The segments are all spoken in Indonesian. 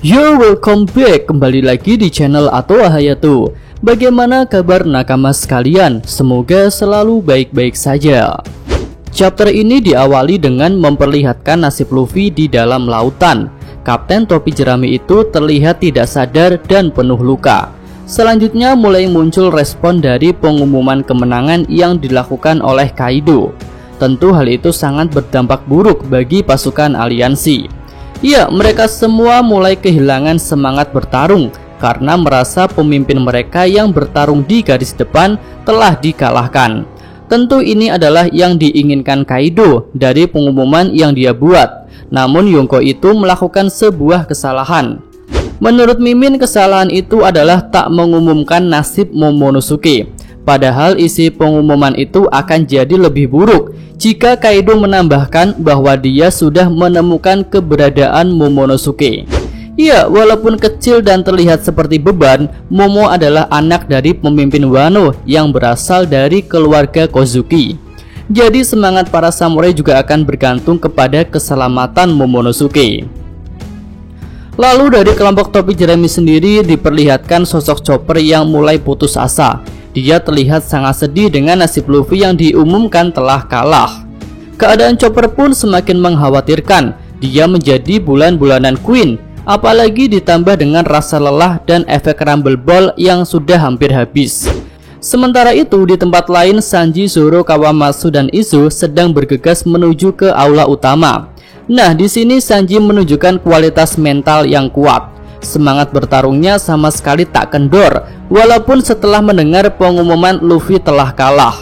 Yo, welcome back, kembali lagi di channel Atau Hayato. Bagaimana kabar nakama sekalian? Semoga selalu baik-baik saja. Chapter ini diawali dengan memperlihatkan nasib Luffy di dalam lautan. Kapten topi jerami itu terlihat tidak sadar dan penuh luka. Selanjutnya mulai muncul respon dari pengumuman kemenangan yang dilakukan oleh Kaido. Tentu hal itu sangat berdampak buruk bagi pasukan aliansi. Ya, mereka semua mulai kehilangan semangat bertarung karena merasa pemimpin mereka yang bertarung di garis depan telah dikalahkan. Tentu ini adalah yang diinginkan Kaido dari pengumuman yang dia buat. Namun Yonko itu melakukan sebuah kesalahan. Menurut Mimin, kesalahan itu adalah tak mengumumkan nasib Momonosuke. Padahal isi pengumuman itu akan jadi lebih buruk jika Kaido menambahkan bahwa dia sudah menemukan keberadaan Momonosuke. Ya, walaupun kecil dan terlihat seperti beban, Momo adalah anak dari pemimpin Wano yang berasal dari keluarga Kozuki. Jadi semangat para samurai juga akan bergantung kepada keselamatan Momonosuke. Lalu dari kelompok topi jerami sendiri diperlihatkan sosok Chopper yang mulai putus asa. Dia terlihat sangat sedih dengan nasib Luffy yang diumumkan telah kalah. Keadaan Chopper pun semakin mengkhawatirkan. Dia menjadi bulan-bulanan Queen, apalagi ditambah dengan rasa lelah dan efek Rumble Ball yang sudah hampir habis. Sementara itu di tempat lain, Sanji, Zoro, Kawamatsu, dan Izo sedang bergegas menuju ke aula utama. Nah, di sini Sanji menunjukkan kualitas mental yang kuat. Semangat bertarungnya sama sekali tak kendor, walaupun setelah mendengar pengumuman Luffy telah kalah.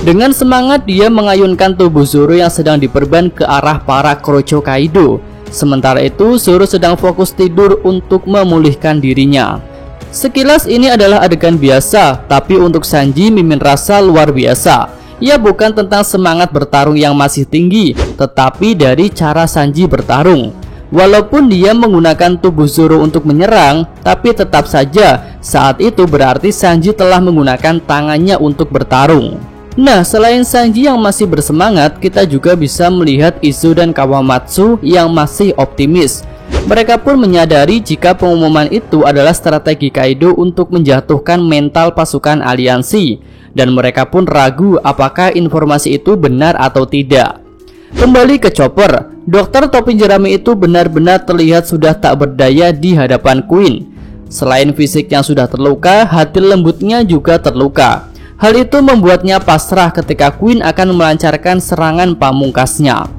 Dengan semangat dia mengayunkan tubuh Zoro yang sedang diperban ke arah para kroco Kaido. Sementara itu Zoro sedang fokus tidur untuk memulihkan dirinya. Sekilas ini adalah adegan biasa, tapi untuk Sanji Mimin rasa luar biasa. Ia bukan tentang semangat bertarung yang masih tinggi, tetapi dari cara Sanji bertarung. Walaupun dia menggunakan tubuh Zoro untuk menyerang, tapi tetap saja saat itu berarti Sanji telah menggunakan tangannya untuk bertarung. Nah, selain Sanji yang masih bersemangat, kita juga bisa melihat Izo dan Kawamatsu yang masih optimis. Mereka pun menyadari jika pengumuman itu adalah strategi Kaido untuk menjatuhkan mental pasukan aliansi, dan mereka pun ragu apakah informasi itu benar atau tidak. Kembali ke Chopper, dokter topi jerami itu benar-benar terlihat sudah tak berdaya di hadapan Queen. Selain fisik yang sudah terluka, hati lembutnya juga terluka. Hal itu membuatnya pasrah ketika Queen akan melancarkan serangan pamungkasnya.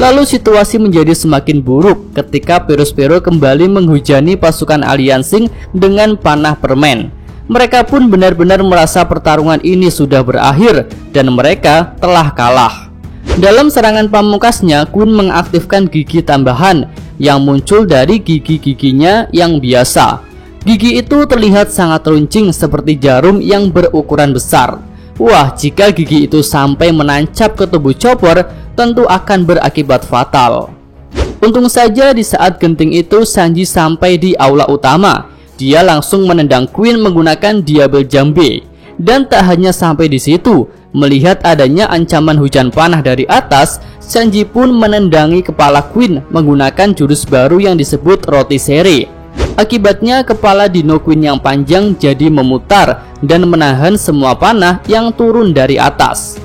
Lalu situasi menjadi semakin buruk ketika Perospero kembali menghujani pasukan aliansi dengan panah permen. Mereka pun benar-benar merasa pertarungan ini sudah berakhir dan mereka telah kalah. Dalam serangan pamungkasnya, Queen mengaktifkan gigi tambahan yang muncul dari gigi-giginya yang biasa. Gigi itu terlihat sangat runcing seperti jarum yang berukuran besar. Wah, jika gigi itu sampai menancap ke tubuh Chopper, tentu akan berakibat fatal. Untung saja di saat genting itu Sanji sampai di aula utama. Dia langsung menendang Queen menggunakan Diable Jambe. Dan tak hanya sampai di situ, melihat adanya ancaman hujan panah dari atas, Sanji pun menendangi kepala Queen menggunakan jurus baru yang disebut Rotisserie. Akibatnya kepala Dino Queen yang panjang jadi memutar dan menahan semua panah yang turun dari atas.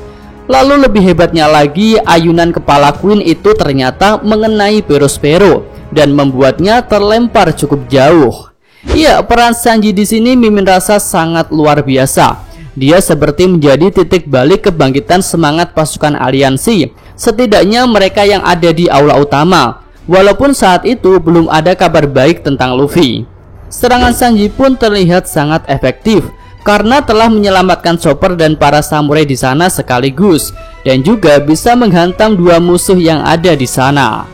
Lalu lebih hebatnya lagi, ayunan kepala Queen itu ternyata mengenai Perospero dan membuatnya terlempar cukup jauh. Ya, peran Sanji di sini Mimin rasa sangat luar biasa. Dia seperti menjadi titik balik kebangkitan semangat pasukan aliansi, setidaknya mereka yang ada di aula utama. Walaupun saat itu belum ada kabar baik tentang Luffy. Serangan Sanji pun terlihat sangat efektif karena telah menyelamatkan Chopper dan para samurai di sana sekaligus, dan juga bisa menghantam dua musuh yang ada di sana.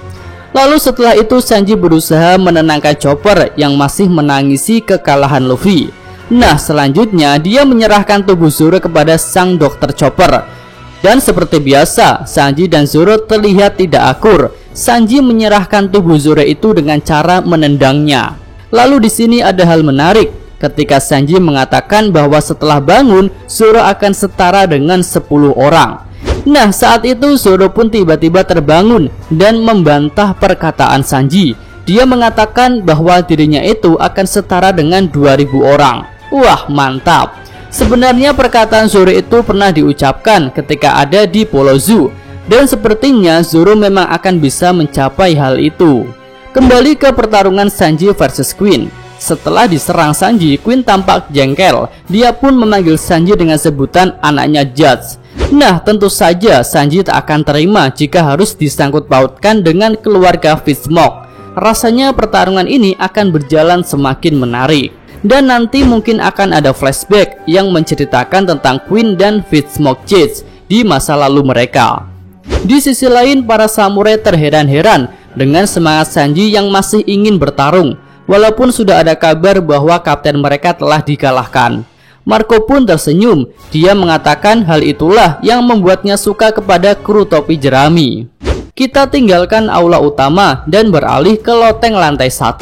Lalu setelah itu Sanji berusaha menenangkan Chopper yang masih menangisi kekalahan Luffy. Nah, selanjutnya dia menyerahkan tubuh Zoro kepada sang dokter Chopper. Dan seperti biasa, Sanji dan Zoro terlihat tidak akur. Sanji menyerahkan tubuh Zoro itu dengan cara menendangnya. Lalu di sini ada hal menarik. Ketika Sanji mengatakan bahwa setelah bangun, Zoro akan setara dengan 10 orang. Nah, saat itu Zoro pun tiba-tiba terbangun dan membantah perkataan Sanji. Dia mengatakan bahwa dirinya itu akan setara dengan 2000 orang. Wah, mantap. Sebenarnya perkataan Zoro itu pernah diucapkan ketika ada di Pulau Zu, dan sepertinya Zoro memang akan bisa mencapai hal itu. Kembali ke pertarungan Sanji versus Queen. Setelah diserang Sanji, Queen tampak jengkel. Dia pun memanggil Sanji dengan sebutan anaknya Judge. Nah, tentu saja Sanji tak akan terima jika harus disangkut pautkan dengan keluarga Fishsmoke. Rasanya pertarungan ini akan berjalan semakin menarik. Dan nanti mungkin akan ada flashback yang menceritakan tentang Queen dan Fishsmoke Judge di masa lalu mereka. Di sisi lain, para samurai terheran-heran dengan semangat Sanji yang masih ingin bertarung, walaupun sudah ada kabar bahwa kapten mereka telah dikalahkan. Marco pun tersenyum. Dia mengatakan hal itulah yang membuatnya suka kepada kru topi jerami. Kita tinggalkan aula utama dan beralih ke loteng lantai 1.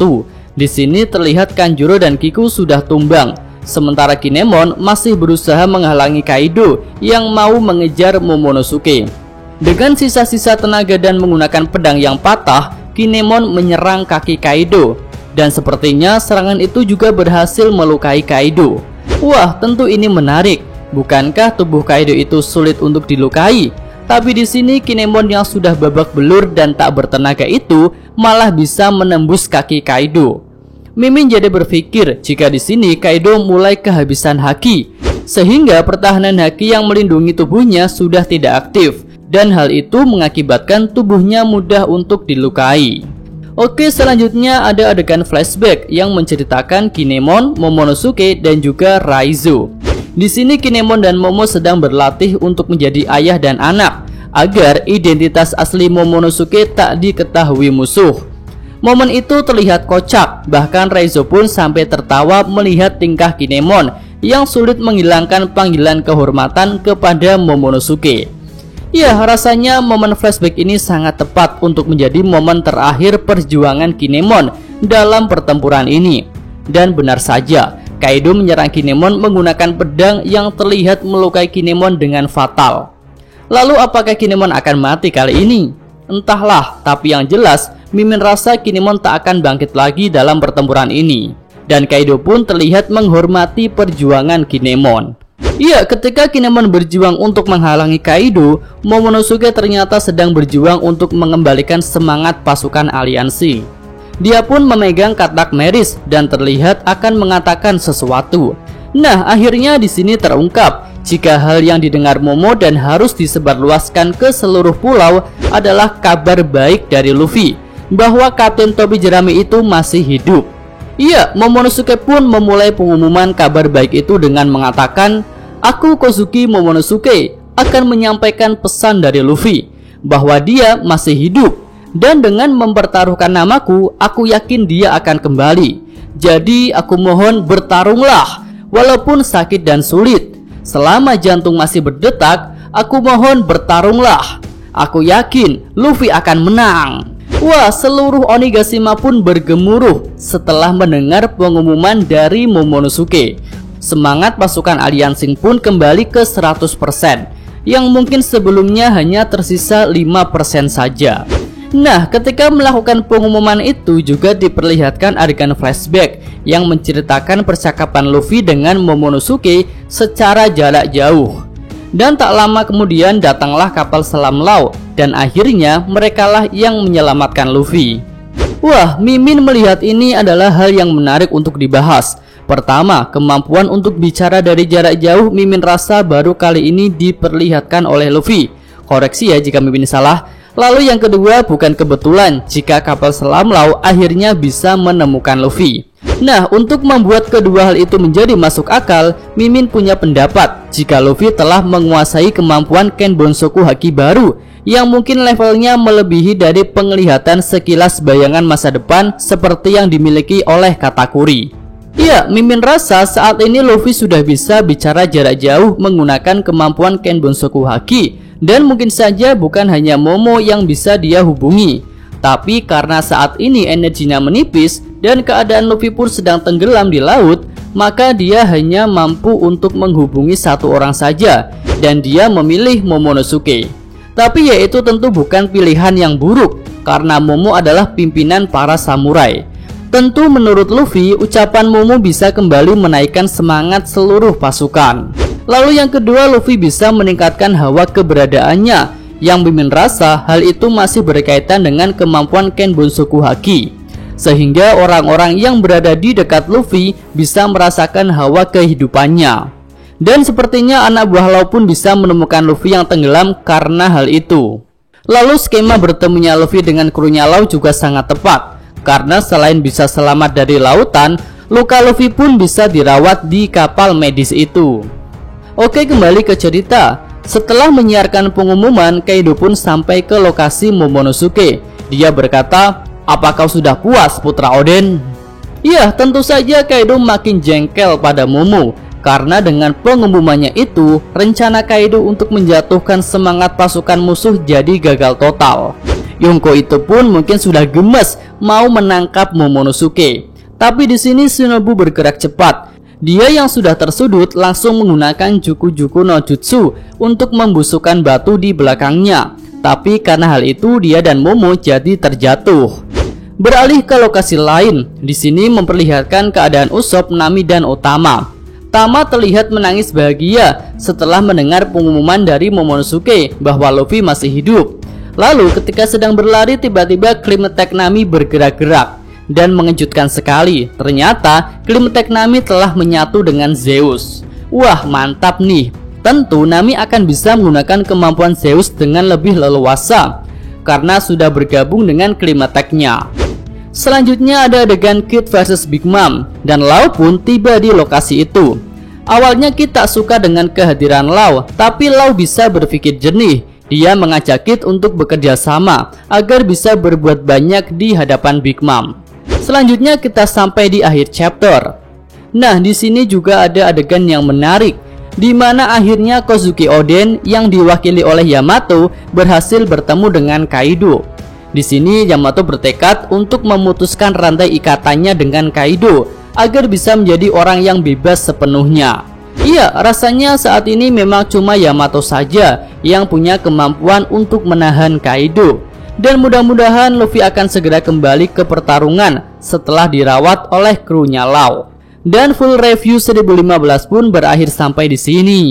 Di sini terlihat Kanjuro dan Kiku sudah tumbang, sementara Kinemon masih berusaha menghalangi Kaido yang mau mengejar Momonosuke. Dengan sisa-sisa tenaga dan menggunakan pedang yang patah, Kinemon menyerang kaki Kaido, dan sepertinya serangan itu juga berhasil melukai Kaido. Wah, tentu ini menarik. Bukankah tubuh Kaido itu sulit untuk dilukai? Tapi di sini Kinemon yang sudah babak belur dan tak bertenaga itu malah bisa menembus kaki Kaido. Mimin jadi berpikir jika di sini Kaido mulai kehabisan haki, sehingga pertahanan haki yang melindungi tubuhnya sudah tidak aktif, dan hal itu mengakibatkan tubuhnya mudah untuk dilukai. Oke, selanjutnya ada adegan flashback yang menceritakan Kinemon, Momonosuke, dan juga Raizo. Di sini Kinemon dan Momo sedang berlatih untuk menjadi ayah dan anak agar identitas asli Momonosuke tak diketahui musuh. Momen itu terlihat kocak, bahkan Raizo pun sampai tertawa melihat tingkah Kinemon yang sulit menghilangkan panggilan kehormatan kepada Momonosuke. Ya, rasanya momen flashback ini sangat tepat untuk menjadi momen terakhir perjuangan Kinemon dalam pertempuran ini. Dan benar saja, Kaido menyerang Kinemon menggunakan pedang yang terlihat melukai Kinemon dengan fatal. Lalu apakah Kinemon akan mati kali ini? Entahlah, tapi yang jelas Mimin rasa Kinemon tak akan bangkit lagi dalam pertempuran ini. Dan Kaido pun terlihat menghormati perjuangan Kinemon. Iya, ketika Kinemon berjuang untuk menghalangi Kaido, Momonosuke ternyata sedang berjuang untuk mengembalikan semangat pasukan aliansi. Dia pun memegang katak Meris dan terlihat akan mengatakan sesuatu. Nah, akhirnya di sini terungkap jika hal yang didengar Momo dan harus disebarluaskan ke seluruh pulau adalah kabar baik dari Luffy bahwa Kapten Topi Jerami itu masih hidup. Iya, Momonosuke pun memulai pengumuman kabar baik itu dengan mengatakan, "Aku Kozuki Momonosuke akan menyampaikan pesan dari Luffy bahwa dia masih hidup. Dan dengan mempertaruhkan namaku, aku yakin dia akan kembali. Jadi aku mohon bertarunglah, walaupun sakit dan sulit. Selama jantung masih berdetak, aku mohon bertarunglah. Aku yakin Luffy akan menang." Wah, seluruh Onigashima pun bergemuruh setelah mendengar pengumuman dari Momonosuke. Semangat pasukan aliansing pun kembali ke 100%, yang mungkin sebelumnya hanya tersisa 5% saja. Nah, ketika melakukan pengumuman itu juga diperlihatkan adegan flashback yang menceritakan percakapan Luffy dengan Momonosuke secara jarak jauh. Dan tak lama kemudian datanglah kapal selam Law dan akhirnya merekalah yang menyelamatkan Luffy. Wah, Mimin melihat ini adalah hal yang menarik untuk dibahas. Pertama, kemampuan untuk bicara dari jarak jauh Mimin rasa baru kali ini diperlihatkan oleh Luffy. Koreksi ya jika Mimin salah. Lalu yang kedua, bukan kebetulan jika kapal selam Law akhirnya bisa menemukan Luffy. Nah, untuk membuat kedua hal itu menjadi masuk akal, Mimin punya pendapat jika Luffy telah menguasai kemampuan Ken Bonsoku Haki baru yang mungkin levelnya melebihi dari penglihatan sekilas bayangan masa depan seperti yang dimiliki oleh Katakuri. Ya, Mimin rasa saat ini Luffy sudah bisa bicara jarak jauh menggunakan kemampuan Ken Bonsoku Haki. Dan mungkin saja bukan hanya Momo yang bisa dia hubungi, tapi karena saat ini energinya menipis dan keadaan Luffy pun sedang tenggelam di laut, maka dia hanya mampu untuk menghubungi satu orang saja, dan dia memilih Momonosuke. Tapi ya itu tentu bukan pilihan yang buruk, karena Momo adalah pimpinan para samurai. Tentu menurut Luffy, ucapan Momo bisa kembali menaikkan semangat seluruh pasukan. Lalu yang kedua, Luffy bisa meningkatkan hawa keberadaannya, yang Mimin rasa hal itu masih berkaitan dengan kemampuan Ken Bunsoku Haki, sehingga orang-orang yang berada di dekat Luffy bisa merasakan hawa kehidupannya. Dan sepertinya anak buah Law pun bisa menemukan Luffy yang tenggelam karena hal itu. Lalu skema bertemunya Luffy dengan krunya Law juga sangat tepat, karena selain bisa selamat dari lautan, luka Luffy pun bisa dirawat di kapal medis itu. Oke, kembali ke cerita. Setelah menyiarkan pengumuman, Kaido pun sampai ke lokasi Momonosuke. Dia berkata, "Apa kau sudah puas, Putra Oden?" Iya, tentu saja Kaido makin jengkel pada Momo, karena dengan pengumumannya itu, rencana Kaido untuk menjatuhkan semangat pasukan musuh jadi gagal total. Yonko itu pun mungkin sudah gemes mau menangkap Momonosuke. Tapi di sini Shinobu bergerak cepat. Dia yang sudah tersudut langsung menggunakan Juku-Juku no Jutsu untuk membusukkan batu di belakangnya. Tapi karena hal itu, dia dan Momo jadi terjatuh. Beralih ke lokasi lain, di sini memperlihatkan keadaan Usopp, Nami, dan Otama. Tama terlihat menangis bahagia setelah mendengar pengumuman dari Momonosuke bahwa Luffy masih hidup. Lalu ketika sedang berlari, tiba-tiba Klimetek Nami bergerak-gerak. Dan mengejutkan sekali, ternyata Klimetek Nami telah menyatu dengan Zeus. Wah, mantap nih. Tentu Nami akan bisa menggunakan kemampuan Zeus dengan lebih leluasa, karena sudah bergabung dengan Klimeteknya. Selanjutnya ada adegan Kid vs Big Mom, dan Law pun tiba di lokasi itu. Awalnya Kid tak suka dengan kehadiran Law, tapi Law bisa berpikir jernih. Dia mengajak Kid untuk bekerja sama agar bisa berbuat banyak di hadapan Big Mom. Selanjutnya kita sampai di akhir chapter. Nah, di sini juga ada adegan yang menarik, di mana akhirnya Kozuki Oden yang diwakili oleh Yamato berhasil bertemu dengan Kaido. Di sini Yamato bertekad untuk memutuskan rantai ikatannya dengan Kaido agar bisa menjadi orang yang bebas sepenuhnya. Iya, rasanya saat ini memang cuma Yamato saja yang punya kemampuan untuk menahan Kaido. Dan mudah-mudahan Luffy akan segera kembali ke pertarungan setelah dirawat oleh krunya Law. Dan full review 1015 pun berakhir sampai di sini.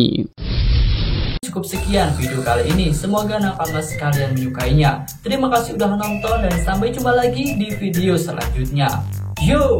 Cukup sekian video kali ini, semoga nakama sekalian menyukainya. Terima kasih udah nonton dan sampai jumpa lagi di video selanjutnya. Yo!